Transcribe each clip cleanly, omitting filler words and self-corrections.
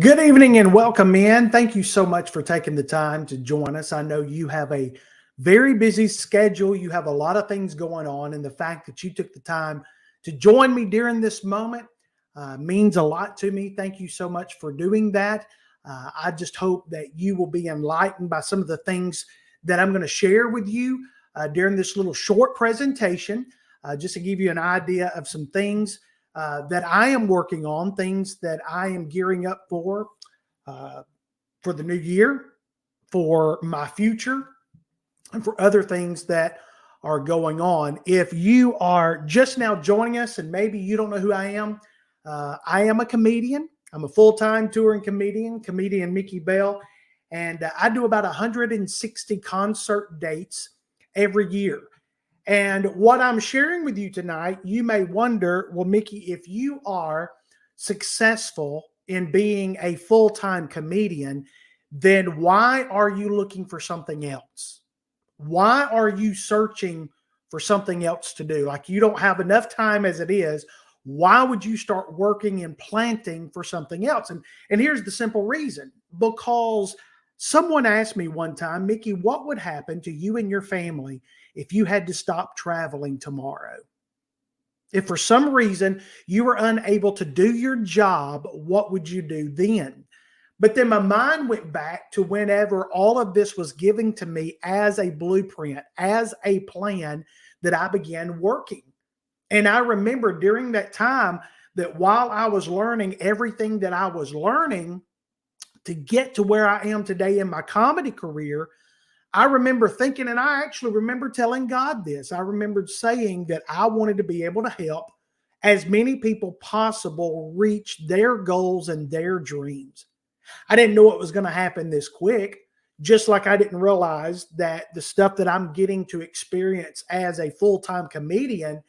Good evening and welcome in. Thank you so much for taking the time to join us. I know you have a very busy schedule. You have a lot of things going on, and the fact that you took the time to join me during this moment means a lot to me. Thank you so much for doing that. I just hope that you will be enlightened by some of the things that I'm going to share with you during this little short presentation, just to give you an idea of some things that I am working on, things that I am gearing up for the new year, for my future, and for other things that are going on. If you are just now joining us and maybe you don't know who I am a comedian. I'm a full-time touring comedian Mickey Bell, and I do about 160 concert dates every year. And what I'm sharing with you tonight, you may wonder, well, Mickey, if you are successful in being a full-time comedian, then why are you looking for something else? Why are you searching for something else to do? Like, you don't have enough time as it is. Why would you start working and planting for something else? And here's the simple reason. Because someone asked me one time, Mickey, what would happen to you and your family if you had to stop traveling tomorrow? If for some reason you were unable to do your job, what would you do then? But then my mind went back to whenever all of this was given to me as a blueprint, as a plan, that I began working. And I remember during that time that while I was learning everything that I was learning to get to where I am today in my comedy career, I remember thinking, and I actually remember telling God this. I remembered saying that I wanted to be able to help as many people possible reach their goals and their dreams. I didn't know it was going to happen this quick, just like I didn't realize that the stuff that I'm getting to experience as a full-time comedian,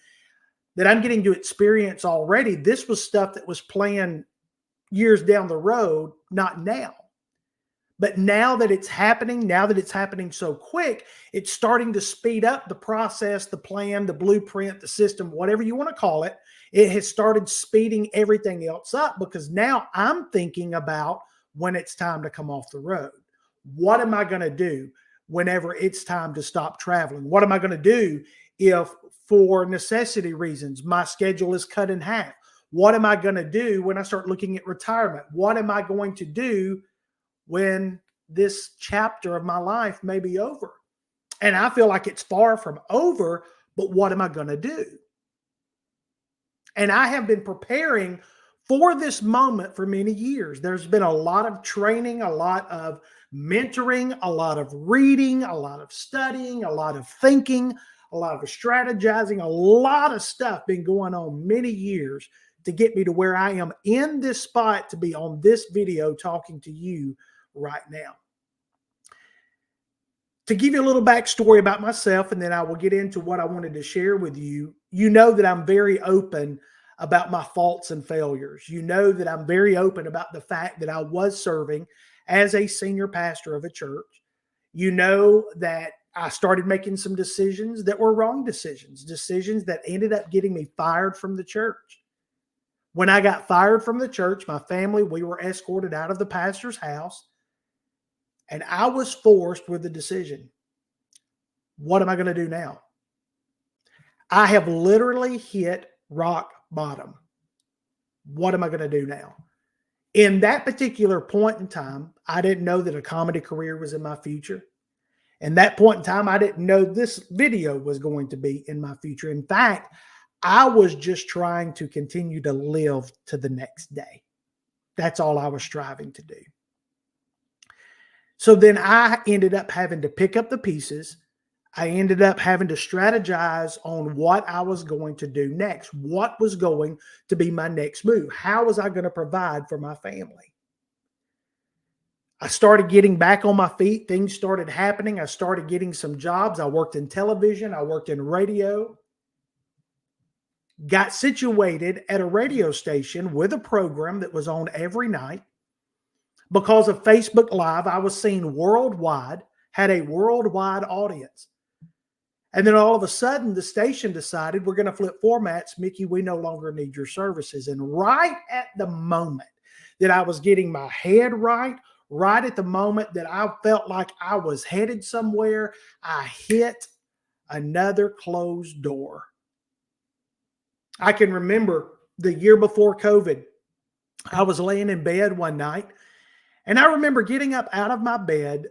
that I'm getting to experience already, this was stuff that was planned years down the road, not now. But now that it's happening so quick, it's starting to speed up the process, the plan, the blueprint, the system, whatever you want to call it. It has started speeding everything else up because now I'm thinking about when it's time to come off the road. What am I going to do whenever it's time to stop traveling? What am I going to do if, for necessity reasons, my schedule is cut in half? What am I going to do when I start looking at retirement? What am I going to do when this chapter of my life may be over? And I feel like it's far from over, but what am I going to do? And I have been preparing for this moment for many years. There's been a lot of training, a lot of mentoring, a lot of reading, a lot of studying, a lot of thinking, a lot of strategizing, a lot of stuff been going on many years to get me to where I am in this spot to be on this video talking to you right now. To give you a little backstory about myself, and then I will get into what I wanted to share with you. You know that I'm very open about my faults and failures. You know that I'm very open about the fact that I was serving as a senior pastor of a church. You know that I started making some decisions that were wrong decisions that ended up getting me fired from the church. When I got fired from the church, my family, we were escorted out of the pastor's house. And I was forced with the decision. What am I going to do now? I have literally hit rock bottom. What am I going to do now? In that particular point in time, I didn't know that a comedy career was in my future. In that point in time, I didn't know this video was going to be in my future. In fact, I was just trying to continue to live to the next day. That's all I was striving to do. So then I ended up having to pick up the pieces. I ended up having to strategize on what I was going to do next. What was going to be my next move? How was I going to provide for my family? I started getting back on my feet. Things started happening. I started getting some jobs. I worked in television. I worked in radio. Got situated at a radio station with a program that was on every night. Because of Facebook Live, I was seen worldwide, had a worldwide audience. And then all of a sudden, the station decided we're going to flip formats. Mickey, we no longer need your services. And right at the moment that I was getting my head right, right at the moment that I felt like I was headed somewhere, I hit another closed door. I can remember the year before COVID, I was laying in bed one night, and I remember getting up out of my bed,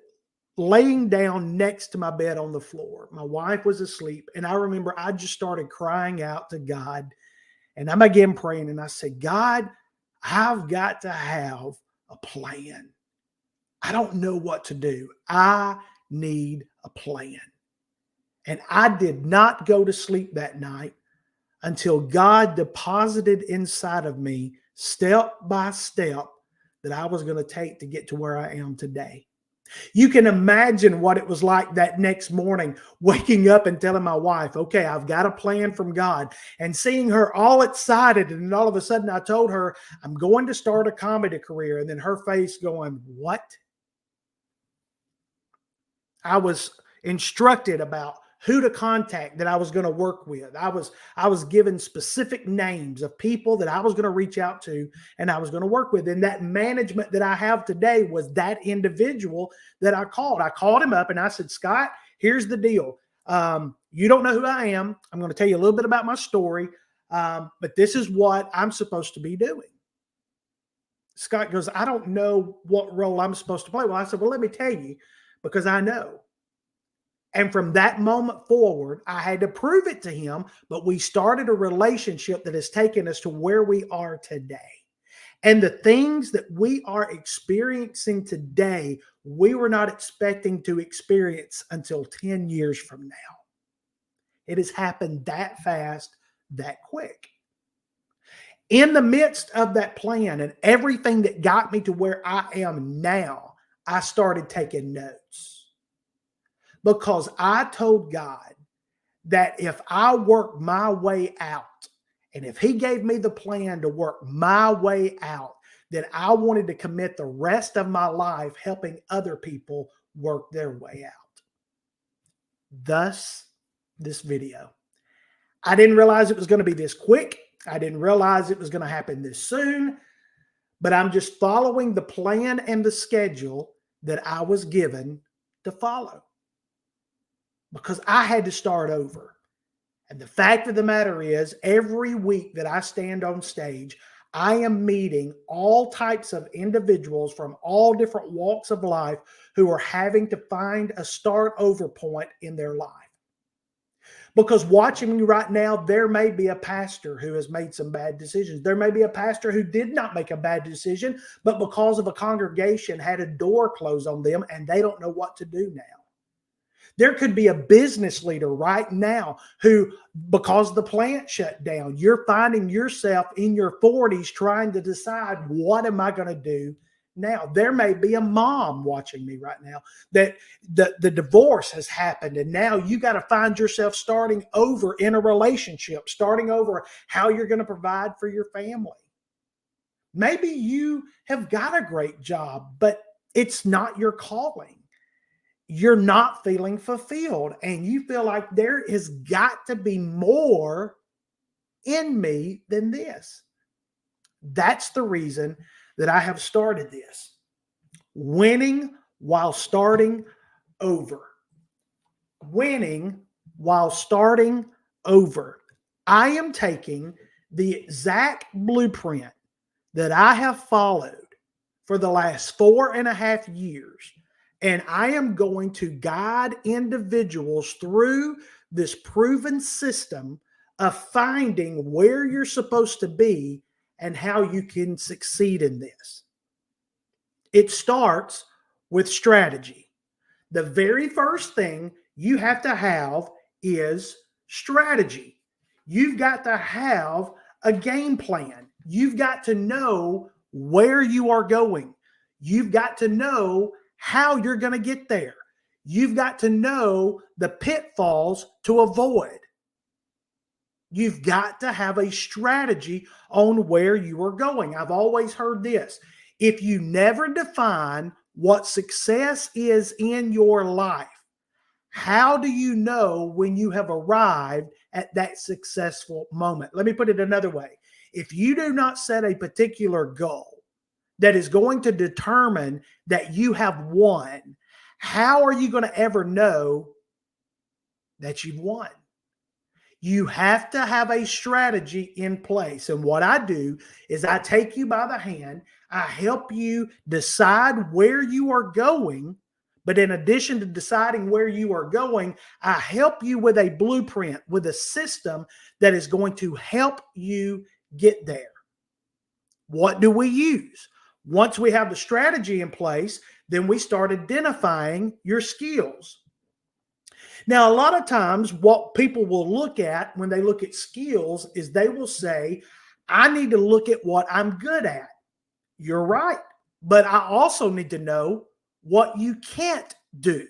laying down next to my bed on the floor. My wife was asleep, and I remember I just started crying out to God, and I began praying, and I said, God, I've got to have a plan. I don't know what to do. I need a plan. And I did not go to sleep that night until God deposited inside of me step by step that I was going to take to get to where I am today. You can imagine what it was like that next morning, waking up and telling my wife, okay, I've got a plan from God, and seeing her all excited. And then all of a sudden I told her, I'm going to start a comedy career. And then her face going, what? I was instructed about who to contact that I was going to work with. I was given specific names of people that I was going to reach out to and I was going to work with. And that management that I have today was that individual that I called. I called him up and I said, Scott, here's the deal. You don't know who I am. I'm going to tell you a little bit about my story, but this is what I'm supposed to be doing. Scott goes, I don't know what role I'm supposed to play. Well, I said, well, let me tell you, because I know. And from that moment forward, I had to prove it to him, but we started a relationship that has taken us to where we are today. And the things that we are experiencing today, we were not expecting to experience until 10 years from now. It has happened that fast, that quick. In the midst of that plan and everything that got me to where I am now, I started taking notes. Because I told God that if I work my way out, and if he gave me the plan to work my way out, then I wanted to commit the rest of my life helping other people work their way out. Thus, this video. I didn't realize it was going to be this quick. I didn't realize it was going to happen this soon, but I'm just following the plan and the schedule that I was given to follow. Because I had to start over. And the fact of the matter is, every week that I stand on stage, I am meeting all types of individuals from all different walks of life who are having to find a start over point in their life. Because watching me right now, there may be a pastor who has made some bad decisions. There may be a pastor who did not make a bad decision, but because of a congregation had a door closed on them and they don't know what to do now. There could be a business leader right now who, because the plant shut down, you're finding yourself in your 40s trying to decide, what am I going to do now? There may be a mom watching me right now that the divorce has happened, and now you got to find yourself starting over in a relationship, starting over how you're going to provide for your family. Maybe you have got a great job, but it's not your calling. You're not feeling fulfilled and you feel like there has got to be more in me than this. That's the reason that I have started this. Winning while starting over. Winning while starting over. I am taking the exact blueprint that I have followed for the last 4.5 years. And I am going to guide individuals through this proven system of finding where you're supposed to be and how you can succeed in this. It starts with strategy. The very first thing you have to have is strategy. You've got to have a game plan. You've got to know where you are going. You've got to know how you're going to get there. You've got to know the pitfalls to avoid. You've got to have a strategy on where you are going. I've always heard this. If you never define what success is in your life, how do you know when you have arrived at that successful moment? Let me put it another way. If you do not set a particular goal, that is going to determine that you have won, how are you going to ever know that you've won? You have to have a strategy in place. And what I do is I take you by the hand, I help you decide where you are going. But in addition to deciding where you are going, I help you with a blueprint, with a system that is going to help you get there. What do we use? Once we have the strategy in place, then we start identifying your skills. Now, a lot of times, what people will look at when they look at skills is they will say, I need to look at what I'm good at. You're right. But I also need to know what you can't do.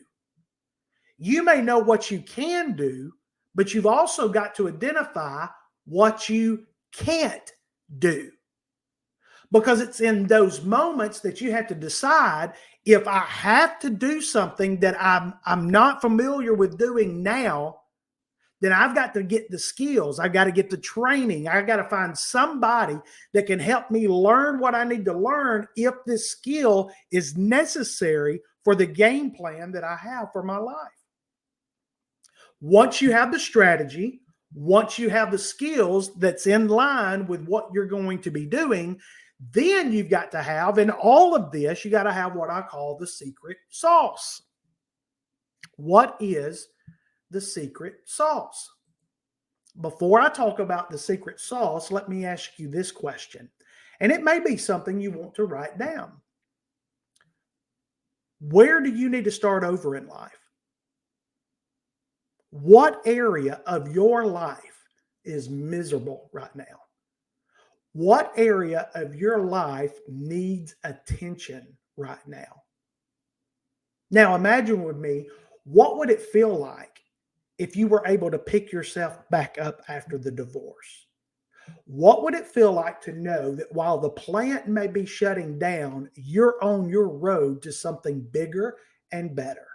You may know what you can do, but you've also got to identify what you can't do. Because it's in those moments that you have to decide, if I have to do something that I'm not familiar with doing now, then I've got to get the skills. I've got to get the training. I've got to find somebody that can help me learn what I need to learn if this skill is necessary for the game plan that I have for my life. Once you have the strategy, once you have the skills that's in line with what you're going to be doing, then you've got to have, in all of this, you got to have what I call the secret sauce. What is the secret sauce? Before I talk about the secret sauce, let me ask you this question. And it may be something you want to write down. Where do you need to start over in life? What area of your life is miserable right now? What area of your life needs attention right now? Now, imagine with me, what would it feel like if you were able to pick yourself back up after the divorce? What would it feel like to know that while the plant may be shutting down, you're on your road to something bigger and better?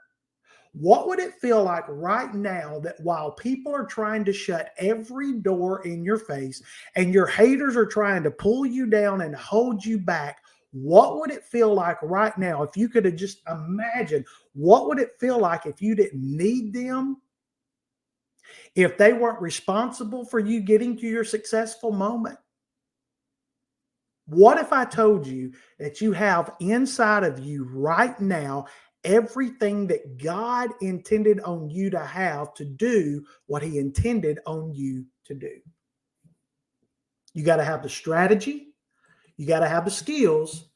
What would it feel like right now that while people are trying to shut every door in your face and your haters are trying to pull you down and hold you back, what would it feel like right now if you could have just imagined, what would it feel like if you didn't need them? If they weren't responsible for you getting to your successful moment? What if I told you that you have inside of you right now everything that God intended on you to have to do what he intended on you to do? You got to have the strategy, you got to have the skills,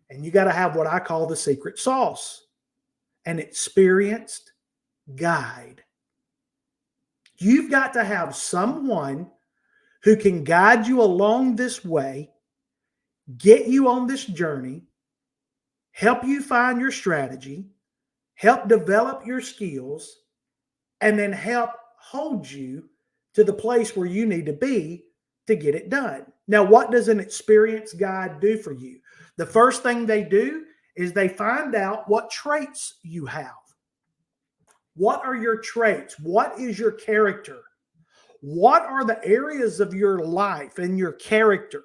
and you got to have what I call the secret sauce, an experienced guide. You've got to have someone who can guide you along this way, get you on this journey, help you find your strategy, help develop your skills, and then help hold you to the place where you need to be to get it done. Now, what does an experienced guide do for you? The first thing they do is they find out what traits you have. What are your traits? What is your character? What are the areas of your life and your character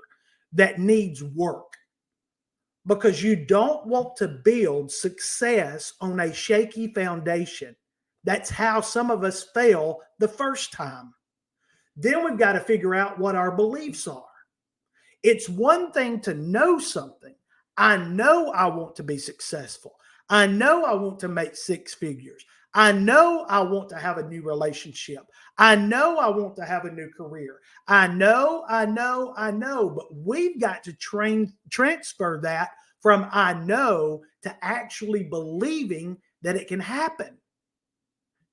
that needs work? Because you don't want to build success on a shaky foundation. That's how some of us fail the first time. Then we've got to figure out what our beliefs are. It's one thing to know something. I know I want to be successful. I know I want to make six figures. I know I want to have a new relationship. I know I want to have a new career. I know. But we've got to transfer that from I know to actually believing that it can happen.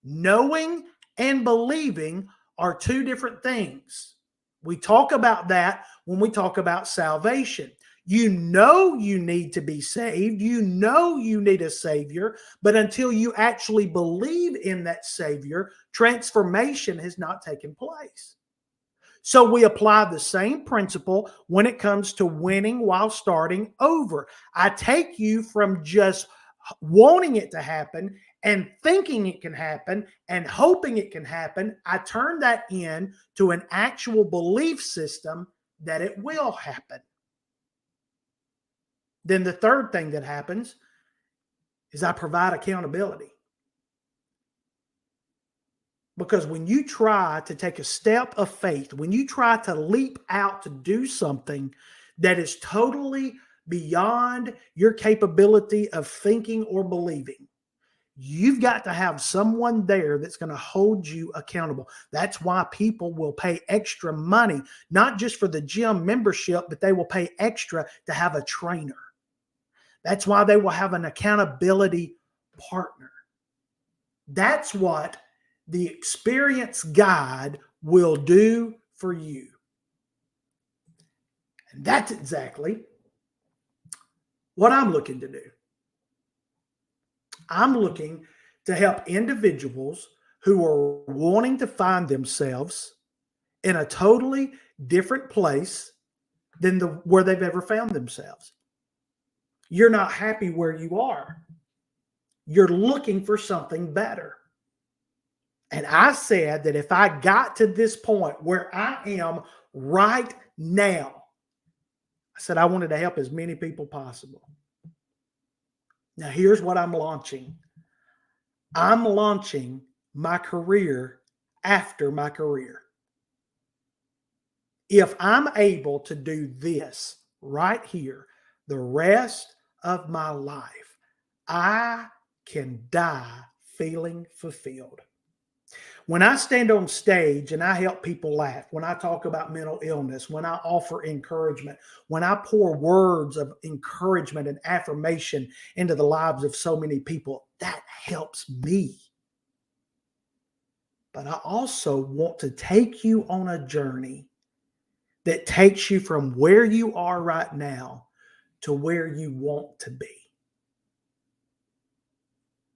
Knowing and believing are two different things. We talk about that when we talk about salvation. You know you need to be saved. You know you need a Savior. But until you actually believe in that Savior, transformation has not taken place. So we apply the same principle when it comes to winning while starting over. I take you from just wanting it to happen and thinking it can happen and hoping it can happen. I turn that into an actual belief system that it will happen. Then the third thing that happens is I provide accountability. Because when you try to take a step of faith, when you try to leap out to do something that is totally beyond your capability of thinking or believing, you've got to have someone there that's going to hold you accountable. That's why people will pay extra money, not just for the gym membership, but they will pay extra to have a trainer. That's why they will have an accountability partner. That's what the experience guide will do for you. And that's exactly what I'm looking to do. I'm looking to help individuals who are wanting to find themselves in a totally different place than where they've ever found themselves. You're not happy where you are. You're looking for something better. And I said that if I got to this point where I am right now, I said I wanted to help as many people possible. Now, here's what I'm launching. I'm launching my career after my career. If I'm able to do this right here the rest of my life, I can die feeling fulfilled. When I stand on stage and I help people laugh, when I talk about mental illness, when I offer encouragement, when I pour words of encouragement and affirmation into the lives of so many people, that helps me. But I also want to take you on a journey that takes you from where you are right now to where you want to be.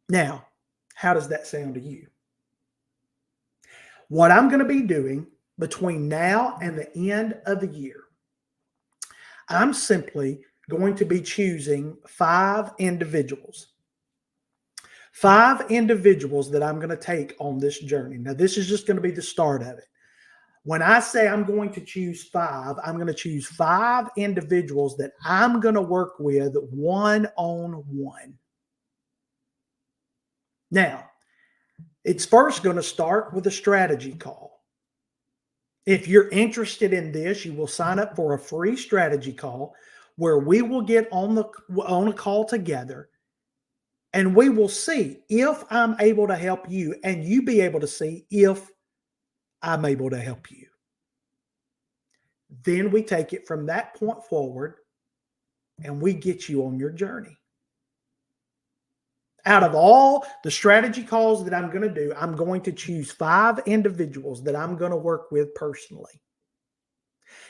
Now, how does that sound to you? What I'm going to be doing between now and the end of the year, I'm simply going to be choosing 5 individuals. 5 individuals that I'm going to take on this journey. Now, this is just going to be the start of it. When I say I'm going to choose 5, I'm going to choose 5 individuals that I'm going to work with one-on-one. Now, it's first going to start with a strategy call. If you're interested in this, you will sign up for a free strategy call where we will get on a call together and we will see if I'm able to help you and you be able to see if I'm able to help you. Then we take it from that point forward and we get you on your journey. Out of all the strategy calls that I'm going to do, I'm going to choose 5 individuals that I'm going to work with personally.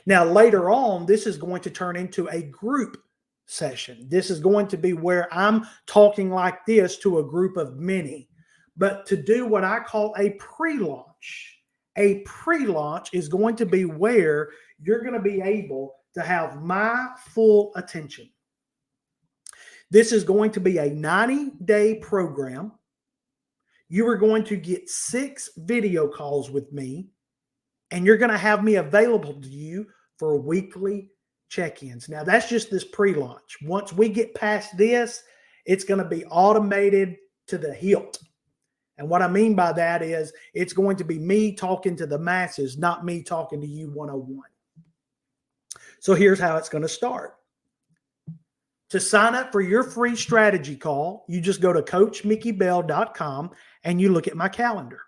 Now, later on, this is going to turn into a group session. This is going to be where I'm talking like this to a group of many. But to do what I call a pre-launch is going to be where you're going to be able to have my full attention. This is going to be a 90-day program. You are going to get 6 video calls with me, and you're going to have me available to you for weekly check-ins. Now, that's just this pre-launch. Once we get past this, it's going to be automated to the hilt. And what I mean by that is it's going to be me talking to the masses, not me talking to you one-on-one. So here's how it's going to start. To sign up for your free strategy call, you just go to coachmickeybell.com and you look at my calendar.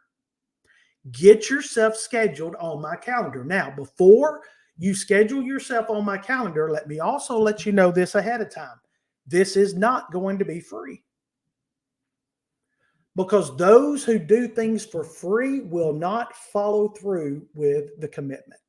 Get yourself scheduled on my calendar. Now, before you schedule yourself on my calendar, let me also let you know this ahead of time. This is not going to be free. Because those who do things for free will not follow through with the commitment.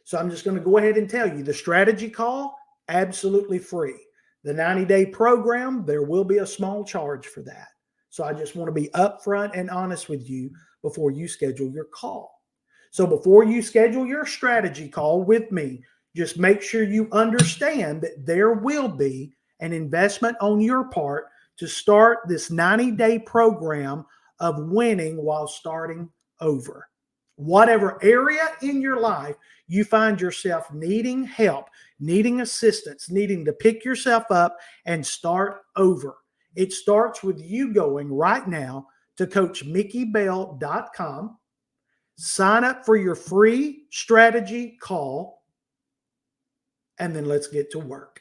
So I'm just going to go ahead and tell you the strategy call, absolutely free. The 90-day program, there will be a small charge for that. So I just want to be upfront and honest with you before you schedule your call. So before you schedule your strategy call with me, just make sure you understand that there will be an investment on your part to start this 90-day program of winning while starting over. whatever area in your life you find yourself needing help, needing assistance, needing to pick yourself up and start over. It starts with you going right now to coachmickeybell.com, sign up for your free strategy call, and then let's get to work.